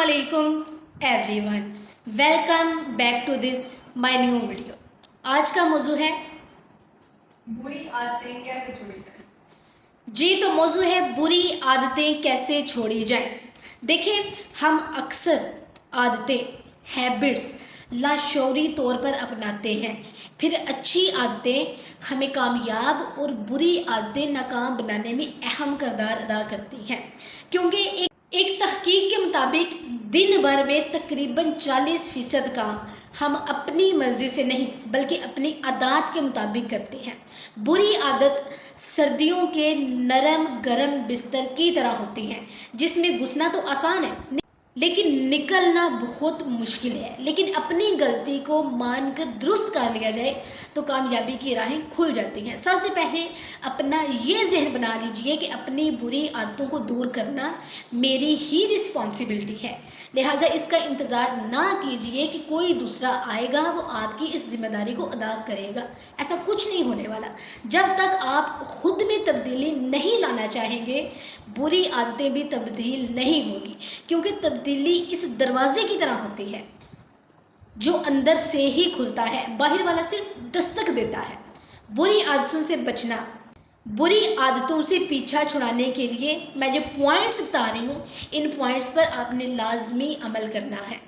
Assalamualaikum everyone, welcome back to this my new video. आज का मौजू है बुरी आदतें कैसे छोड़ी जाए। जी, तो मौजू है बुरी आदतें कैसे छोड़ी जाएं। देखिए, हम अक्सर आदतें, हैबिट्स लाशऊरी तौर पर अपनाते हैं, फिर अच्छी आदतें हमें कामयाब और बुरी आदतें नाकाम बनाने में अहम किरदार अदा करती हैं। क्योंकि एक तहकीक के मुताबिक दिन भर में तकरीबन 40% काम हम अपनी मर्ज़ी से नहीं बल्कि अपनी आदत के मुताबिक करते हैं। बुरी आदत सर्दियों के नरम गरम बिस्तर की तरह होती है, जिसमें घुसना तो आसान है लेकिन निकलना बहुत मुश्किल है। लेकिन अपनी गलती को मानकर दुरुस्त कर लिया जाए तो कामयाबी की राहें खुल जाती हैं। सबसे पहले अपना ये जहन बना लीजिए कि अपनी बुरी आदतों को दूर करना मेरी ही रिस्पॉन्सिबिलिटी है, लिहाजा इसका इंतज़ार ना कीजिए कि कोई दूसरा आएगा वो आपकी इस जिम्मेदारी को अदा करेगा। ऐसा कुछ नहीं होने वाला। जब तक आप खुद में तब्दीली नहीं लाना चाहेंगे, बुरी आदतें भी तब्दील नहीं होगी, क्योंकि तब्दीली इस दरवाजे की तरह होती है जो अंदर से ही खुलता है, बाहर वाला सिर्फ दस्तक देता है। बुरी आदतों से बचना, बुरी आदतों से पीछा छुड़ाने के लिए मैं जो पॉइंट्स बता रही हूँ, इन पॉइंट्स पर आपने लाजमी अमल करना है।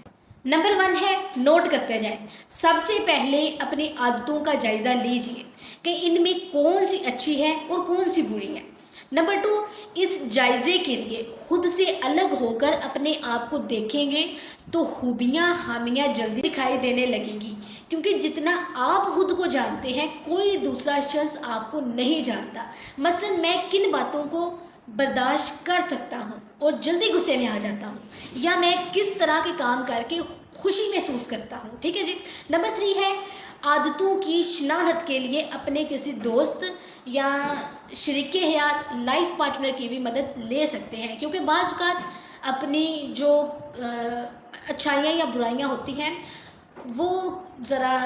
नंबर 1 है, नोट करते जाएं। सबसे पहले अपनी आदतों का जायज़ा लीजिए कि इनमें कौन सी अच्छी है और कौन सी बुरी है। नंबर 2, इस जायज़े के लिए खुद से अलग होकर अपने आप को देखेंगे तो खूबियाँ खामियाँ जल्दी दिखाई देने लगेंगी, क्योंकि जितना आप खुद को जानते हैं कोई दूसरा शख्स आपको नहीं जानता। मसलन मैं किन बातों को बर्दाश्त कर सकता हूँ और जल्दी गुस्से में आ जाता हूँ, या मैं किस तरह के काम करके खुशी महसूस करता हूँ। ठीक है जी। नंबर 3 है, आदतों की शनाख्त के लिए अपने किसी दोस्त या शरीके हयात लाइफ पार्टनर की भी मदद ले सकते हैं, क्योंकि बाज़ औक़ात अपनी जो अच्छाइयाँ या बुराइयाँ होती हैं वो ज़रा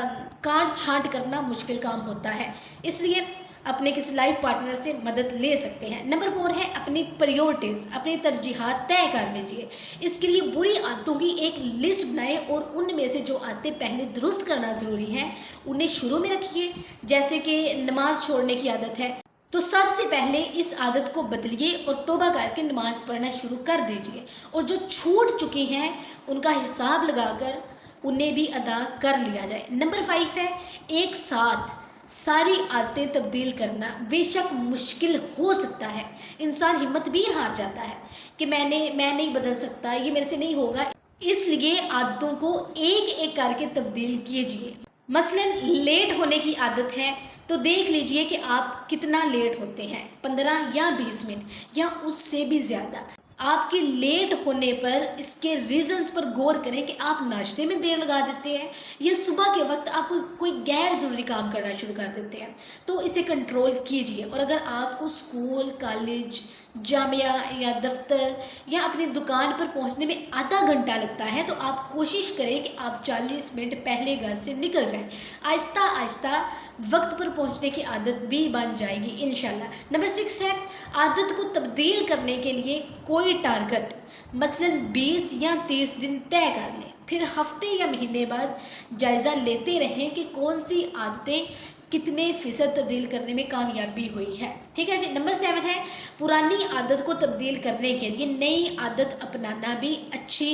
काट छांट करना मुश्किल काम होता है, इसलिए अपने किसी लाइफ पार्टनर से मदद ले सकते हैं। नंबर 4 है, अपनी प्रायोरिटीज़, अपनी तरजीहात तय कर लीजिए। इसके लिए बुरी आदतों की एक लिस्ट बनाएं और उनमें से जो आदतें पहले दुरुस्त करना ज़रूरी है उन्हें शुरू में रखिए। जैसे कि नमाज छोड़ने की आदत है तो सबसे पहले इस आदत को बदलिए और तौबा करके नमाज पढ़ना शुरू कर दीजिए, और जो छूट चुकी हैं उनका हिसाब लगाकर उन्हें भी अदा कर लिया जाए। नंबर 5 है, एक साथ सारी आदतें तब्दील करना बेशक मुश्किल हो सकता है। इंसान हिम्मत भी हार जाता है कि मैं नहीं बदल सकता, ये मेरे से नहीं होगा, इसलिए आदतों को एक एक करके तब्दील कीजिए। मसलन लेट होने की आदत है तो देख लीजिए कि आप कितना लेट होते हैं, 15 या 20 मिनट या उससे भी ज़्यादा। आपके लेट होने पर इसके रीज़न्स पर गौर करें कि आप नाश्ते में देर लगा देते हैं या सुबह के वक्त आप कोई गैर ज़रूरी काम करना शुरू कर देते हैं, तो इसे कंट्रोल कीजिए। और अगर आपको स्कूल, कॉलेज, जामिया या दफ्तर या अपनी दुकान पर पहुंचने में आधा घंटा लगता है तो आप कोशिश करें कि आप 40 मिनट पहले घर से निकल जाएं। आहिस्ता आहिस्ता वक्त पर पहुंचने की आदत भी बन जाएगी इंशाल्लाह। नंबर 6 है, आदत को तब्दील करने के लिए कोई टारगेट, मसलन 20 या 30 दिन तय कर लें, फिर हफ्ते या महीने बाद जायज़ा लेते रहें कि कौन सी आदतें कितने फ़ीसद तब्दील करने में कामयाबी हुई है। ठीक है जी। नंबर 7 है, पुरानी आदत को तब्दील करने के लिए नई आदत अपनाना भी अच्छी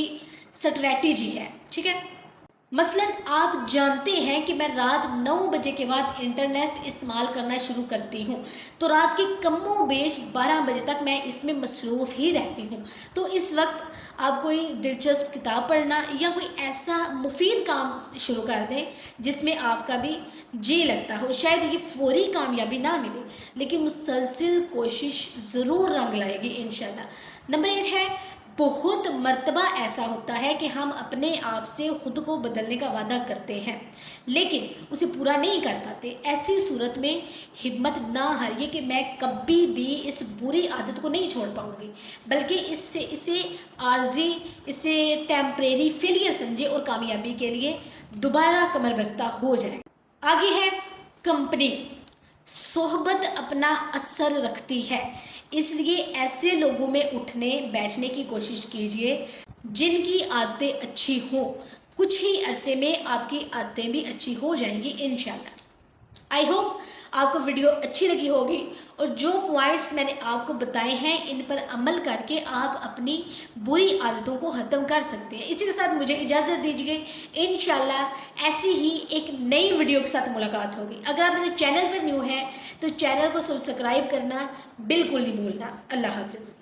स्ट्रैटेजी है। ठीक है। मसलन आप जानते हैं कि मैं रात 9 बजे के बाद इंटरनेट इस्तेमाल करना शुरू करती हूँ, तो रात के कमो बेश 12 बजे तक मैं इसमें मसरूफ़ ही रहती हूँ, तो इस वक्त आप कोई दिलचस्प किताब पढ़ना या कोई ऐसा मुफीद काम शुरू कर दें जिसमें आपका भी जी लगता हो। शायद ये फौरी कामयाबी ना मिले, लेकिन मुसलसल कोशिश ज़रूर रंग लाएगी इंशाल्लाह। नंबर 8 है, बहुत मर्तबा ऐसा होता है कि हम अपने आप से ख़ुद को बदलने का वादा करते हैं लेकिन उसे पूरा नहीं कर पाते। ऐसी सूरत में हिम्मत ना हारिए कि मैं कभी भी इस बुरी आदत को नहीं छोड़ पाऊँगी, बल्कि इसे आर्जी, इसे टेम्परेरी फेलियर समझे और कामयाबी के लिए दोबारा कमर बस्ता हो जाए। आगे है कंपनी। صحبت اپنا اثر رکھتی ہے، اس لیے ایسے لوگوں میں اٹھنے بیٹھنے کی کوشش کیجیے جن کی عادتیں اچھی ہوں۔ کچھ ہی عرصے میں آپ کی عادتیں بھی اچھی ہو جائیں گی انشاءاللہ۔ آئی ہوپ آپ کو ویڈیو اچھی لگی ہوگی اور جو پوائنٹس میں نے آپ کو بتائے ہیں ان پر عمل کر کے آپ اپنی بری عادتوں کو ختم کر سکتے ہیں۔ اسی کے ساتھ مجھے اجازت دیجیے، انشاءاللہ ایسی ہی ایک نئی ویڈیو کے ساتھ ملاقات ہوگی۔ اگر آپ میرے چینل پر نیو ہیں تو چینل کو سبسکرائب کرنا بالکل نہیں بھولنا۔ اللہ حافظ۔